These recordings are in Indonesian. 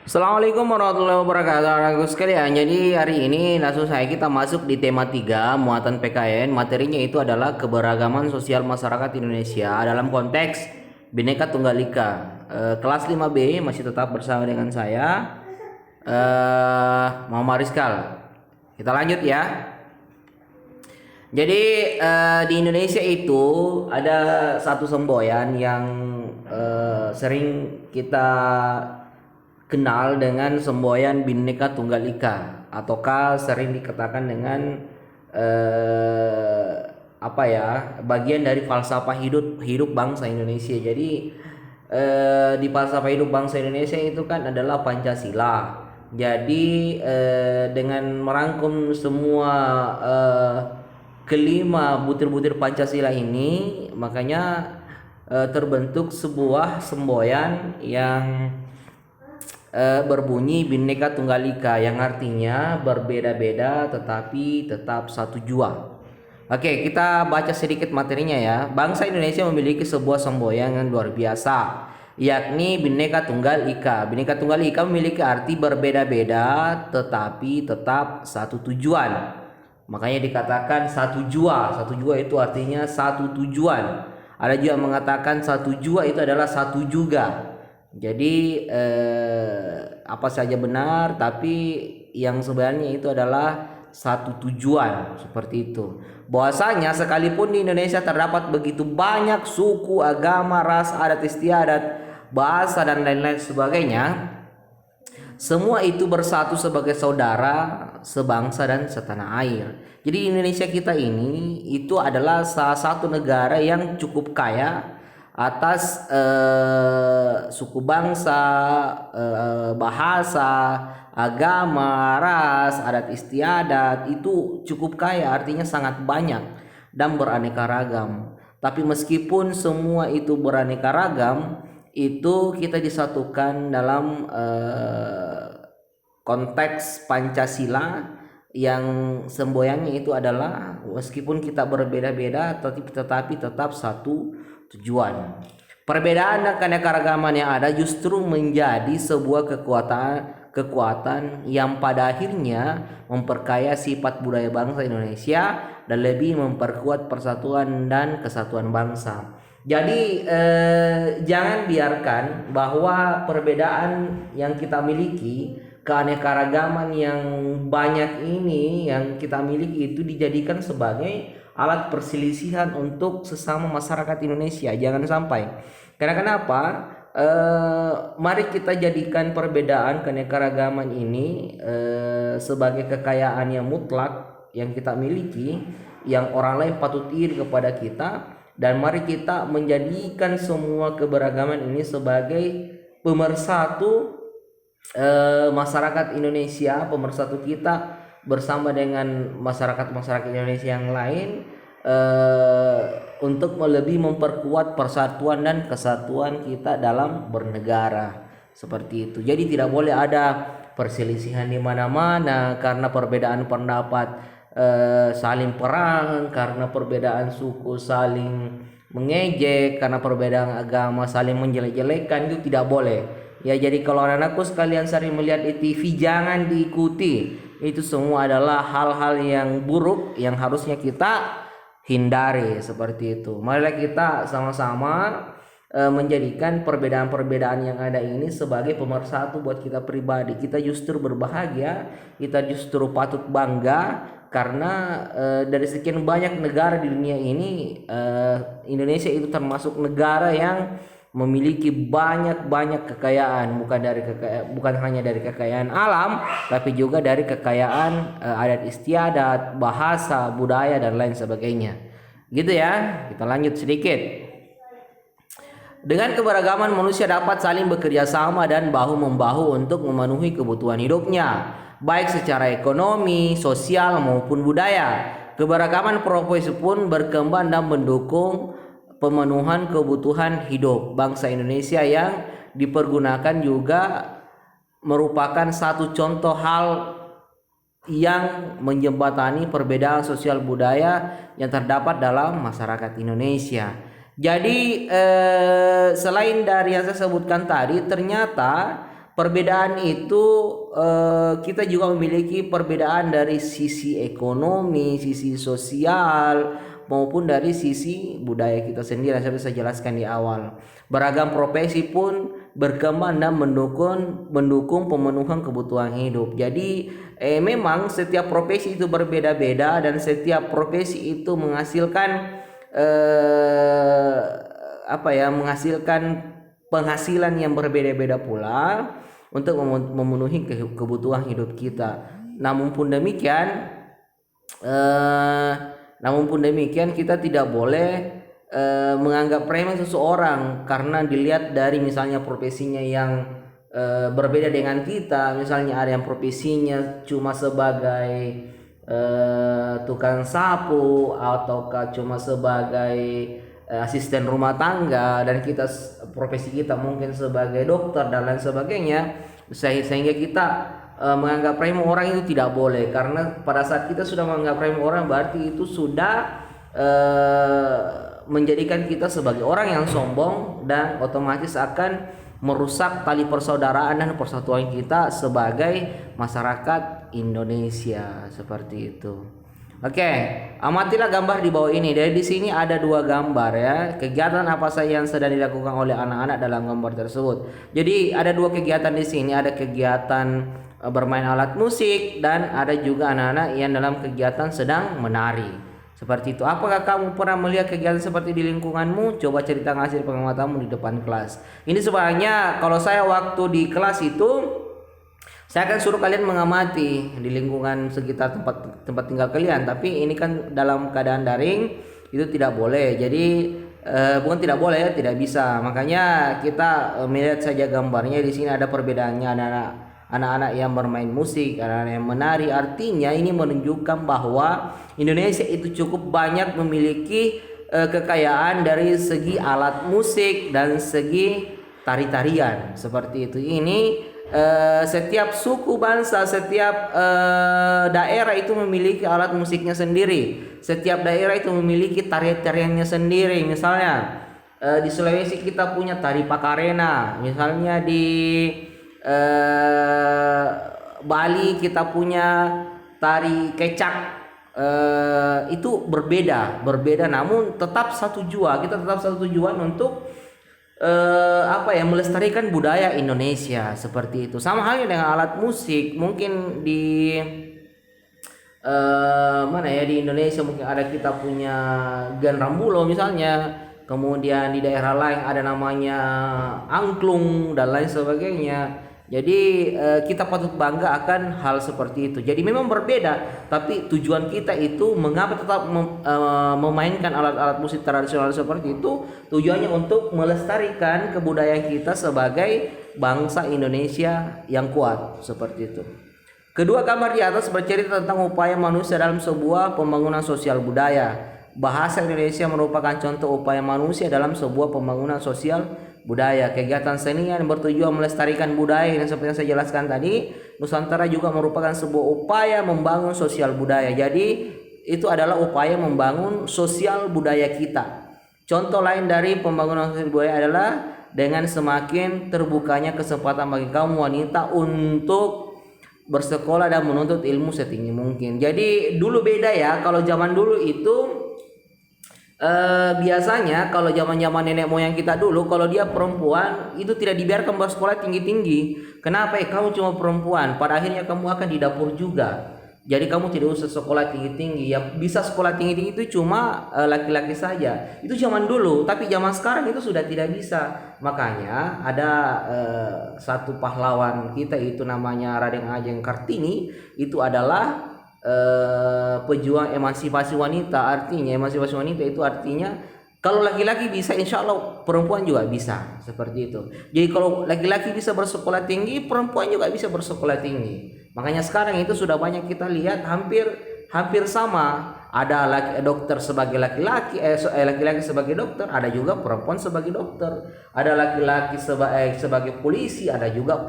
Assalamualaikum warahmatullahi wabarakatuh anak sekalian. Jadi hari ini langsung saya kita masuk di tema 3 muatan PKN. Materinya itu adalah keberagaman sosial masyarakat Indonesia dalam konteks Bhinneka Tunggal Ika. Kelas 5B masih tetap bersama dengan saya Muhammad Rizkal. Kita lanjut ya. Jadi di Indonesia itu ada satu semboyan yang sering kita kenal dengan semboyan Bhinneka Tunggal Ika, ataukah sering dikatakan dengan eh, apa ya, bagian dari falsafah hidup hidup bangsa Indonesia. Jadi di falsafah hidup bangsa Indonesia itu kan adalah Pancasila. Jadi dengan merangkum semua eh, kelima butir-butir Pancasila ini, makanya terbentuk sebuah semboyan yang berbunyi Bhinneka Tunggal Ika, yang artinya berbeda-beda tetapi tetap satu jua. Oke, kita baca sedikit materinya ya. Bangsa Indonesia memiliki sebuah semboyan yang luar biasa, yakni Bhinneka Tunggal Ika. Bhinneka Tunggal Ika memiliki arti berbeda-beda tetapi tetap satu tujuan. Makanya dikatakan satu jua. Satu jua itu artinya satu tujuan. Ada juga yang mengatakan satu jua itu adalah satu juga. Jadi apa saja benar, tapi yang sebenarnya itu adalah satu tujuan, seperti itu. Bahwasanya sekalipun di Indonesia terdapat begitu banyak suku, agama, ras, adat istiadat, bahasa dan lain-lain sebagainya, semua itu bersatu sebagai saudara, sebangsa dan setanah air. Jadi Indonesia kita ini itu adalah salah satu negara yang cukup kaya atas suku bangsa, bahasa, agama, ras, adat istiadat, itu cukup kaya, artinya sangat banyak dan beraneka ragam. Tapi meskipun semua itu beraneka ragam, itu kita disatukan dalam konteks Pancasila, yang semboyannya itu adalah meskipun kita berbeda-beda tetapi tetap satu tujuan. Perbedaan dan keanekaragaman yang ada justru menjadi sebuah kekuatan yang pada akhirnya memperkaya sifat budaya bangsa Indonesia dan lebih memperkuat persatuan dan kesatuan bangsa. Jadi jangan biarkan bahwa perbedaan yang kita miliki, keanekaragaman yang banyak ini yang kita miliki itu dijadikan sebagai alat perselisihan untuk sesama masyarakat Indonesia. Jangan sampai. Karena kenapa? Mari kita jadikan perbedaan keanekaragaman ini sebagai kekayaan yang mutlak yang kita miliki, yang orang lain patut iri kepada kita, dan mari kita menjadikan semua keberagaman ini sebagai pemersatu masyarakat Indonesia, pemersatu kita bersama dengan masyarakat Indonesia yang lain, untuk lebih memperkuat persatuan dan kesatuan kita dalam bernegara, seperti itu. Jadi tidak boleh ada perselisihan di mana-mana karena perbedaan pendapat, saling perang karena perbedaan suku, saling mengejek karena perbedaan agama, saling menjelek-jelekan, itu tidak boleh. Ya, jadi kalau anak-anakku sekalian sering melihat di TV, jangan diikuti. Itu semua adalah hal-hal yang buruk yang harusnya kita hindari, seperti itu. Marilah kita sama-sama menjadikan perbedaan-perbedaan yang ada ini sebagai pemersatu buat kita pribadi. Kita justru berbahagia, kita justru patut bangga karena dari sekian banyak negara di dunia ini, Indonesia itu termasuk negara yang memiliki banyak kekayaan, bukan hanya dari kekayaan alam, tapi juga dari kekayaan adat istiadat, bahasa, budaya dan lain sebagainya. Gitu ya. Kita lanjut sedikit. Dengan keberagaman, manusia dapat saling bekerja sama dan bahu-membahu untuk memenuhi kebutuhan hidupnya, baik secara ekonomi, sosial maupun budaya. Keberagaman profesi pun berkembang dan mendukung pemenuhan kebutuhan hidup bangsa Indonesia, yang dipergunakan juga merupakan satu contoh hal yang menjembatani perbedaan sosial budaya yang terdapat dalam masyarakat Indonesia. Jadi selain dari yang saya sebutkan tadi, ternyata perbedaan itu kita juga memiliki perbedaan dari sisi ekonomi, sisi sosial maupun dari sisi budaya kita sendiri. Saya bisa jelaskan di awal. Beragam profesi pun berkembang dan mendukung pemenuhan kebutuhan hidup. Jadi memang setiap profesi itu berbeda-beda dan setiap profesi itu menghasilkan menghasilkan penghasilan yang berbeda-beda pula untuk memenuhi kebutuhan hidup kita. Namun pun demikian kita tidak boleh menganggap remeh seseorang karena dilihat dari misalnya profesinya yang berbeda dengan kita. Misalnya ada yang profesinya cuma sebagai tukang sapu ataukah cuma sebagai asisten rumah tangga, dan profesi kita mungkin sebagai dokter dan lain sebagainya, sehingga kita menganggap remeh orang itu tidak boleh. Karena pada saat kita sudah menganggap remeh orang, berarti itu sudah menjadikan kita sebagai orang yang sombong dan otomatis akan merusak tali persaudaraan dan persatuan kita sebagai masyarakat Indonesia, seperti itu. Oke, amatilah gambar di bawah ini. Dari di sini ada 2 gambar ya. Kegiatan apa saja yang sedang dilakukan oleh anak-anak dalam gambar tersebut. Jadi ada 2 kegiatan di sini. Ada kegiatan bermain alat musik dan ada juga anak-anak yang dalam kegiatan sedang menari. Seperti itu. Apakah kamu pernah melihat kegiatan seperti di lingkunganmu? Coba cerita hasil pengamatanmu di depan kelas. Ini sebenarnya kalau saya waktu di kelas itu, saya akan suruh kalian mengamati di lingkungan sekitar tempat tinggal kalian. Tapi ini kan dalam keadaan daring, itu tidak boleh. Jadi bukan tidak boleh ya, tidak bisa. Makanya kita melihat saja gambarnya. Di sini ada perbedaannya, anak-anak yang bermain musik, anak-anak yang menari. Artinya ini menunjukkan bahwa Indonesia itu cukup banyak memiliki kekayaan dari segi alat musik dan segi tari-tarian. Seperti itu. Ini setiap suku bangsa, setiap daerah itu memiliki alat musiknya sendiri. Setiap daerah itu memiliki tarian-tariannya sendiri. Misalnya di Sulawesi kita punya tari Pakarena. Misalnya di Bali kita punya tari Kecak. Itu berbeda namun tetap satu tujuan. Kita tetap satu tujuan untuk melestarikan budaya Indonesia, seperti itu. Sama halnya dengan alat musik. Mungkin di di Indonesia mungkin ada, kita punya Gan Rambulo misalnya. Kemudian di daerah lain ada namanya angklung dan lain sebagainya. Jadi kita patut bangga akan hal seperti itu. Jadi memang berbeda, tapi tujuan kita itu mengapa tetap memainkan alat-alat musik tradisional seperti itu, tujuannya untuk melestarikan kebudayaan kita sebagai bangsa Indonesia yang kuat, seperti itu. Kedua gambar di atas bercerita tentang upaya manusia dalam sebuah pembangunan sosial budaya. Bahasa Indonesia merupakan contoh upaya manusia dalam sebuah pembangunan sosial budaya. Kegiatan seni yang bertujuan melestarikan budaya, dan seperti yang saya jelaskan tadi, Nusantara juga merupakan sebuah upaya membangun sosial budaya. Jadi itu adalah upaya membangun sosial budaya kita. Contoh lain dari pembangunan sosial budaya adalah dengan semakin terbukanya kesempatan bagi kaum wanita untuk bersekolah dan menuntut ilmu setinggi mungkin. Jadi dulu beda ya. Kalau zaman dulu itu biasanya kalau zaman-zaman nenek moyang kita dulu, kalau dia perempuan itu tidak dibiarkan bersekolah tinggi-tinggi. Kenapa? Kamu cuma perempuan, pada akhirnya kamu akan di dapur juga. Jadi kamu tidak usah sekolah tinggi-tinggi. Yang bisa sekolah tinggi-tinggi itu cuma laki-laki saja. Itu zaman dulu, tapi zaman sekarang itu sudah tidak bisa. Makanya ada satu pahlawan kita itu namanya Raden Ajeng Kartini. Itu adalah pejuang emansipasi wanita. Artinya emansipasi wanita itu artinya kalau laki-laki bisa, insya Allah perempuan juga bisa, seperti itu. Jadi kalau laki-laki bisa bersekolah tinggi, perempuan juga bisa bersekolah tinggi. Makanya sekarang itu sudah banyak kita lihat hampir sama. Ada dokter sebagai laki-laki, laki-laki sebagai dokter, ada juga perempuan sebagai dokter. Ada laki-laki sebagai polisi, ada juga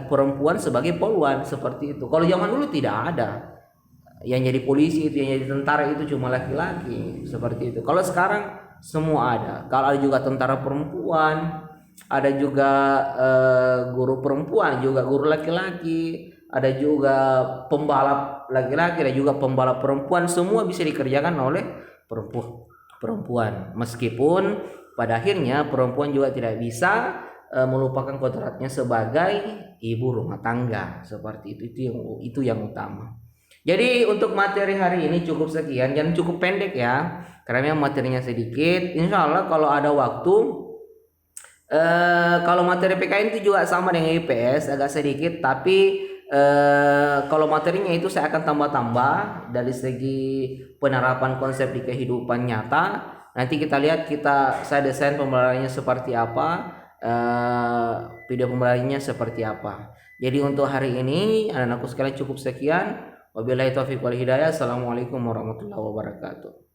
perempuan sebagai poluan, seperti itu. Kalau zaman dulu tidak ada. Yang jadi polisi itu, yang jadi tentara itu cuma laki-laki, seperti itu. Kalau sekarang semua ada. Kalau ada juga tentara perempuan, ada juga guru perempuan, juga guru laki-laki, ada juga pembalap laki-laki, ada juga pembalap perempuan. Semua bisa dikerjakan oleh perempuan. Meskipun pada akhirnya perempuan juga tidak bisa melupakan kodratnya sebagai ibu rumah tangga. Seperti itu yang utama. Jadi untuk materi hari ini cukup sekian, dan cukup pendek ya, karena memang materinya sedikit. Insya Allah kalau ada waktu, kalau materi PKN itu juga sama dengan IPS, agak sedikit, tapi kalau materinya itu saya akan tambah-tambah dari segi penerapan konsep di kehidupan nyata. Nanti kita lihat, saya desain pembelajarannya seperti apa, video pembelajarannya seperti apa. Jadi untuk hari ini anak-anakku sekalian cukup sekian. Wabillahi taufiq wal hidayah. Assalamualaikum warahmatullahi wabarakatuh.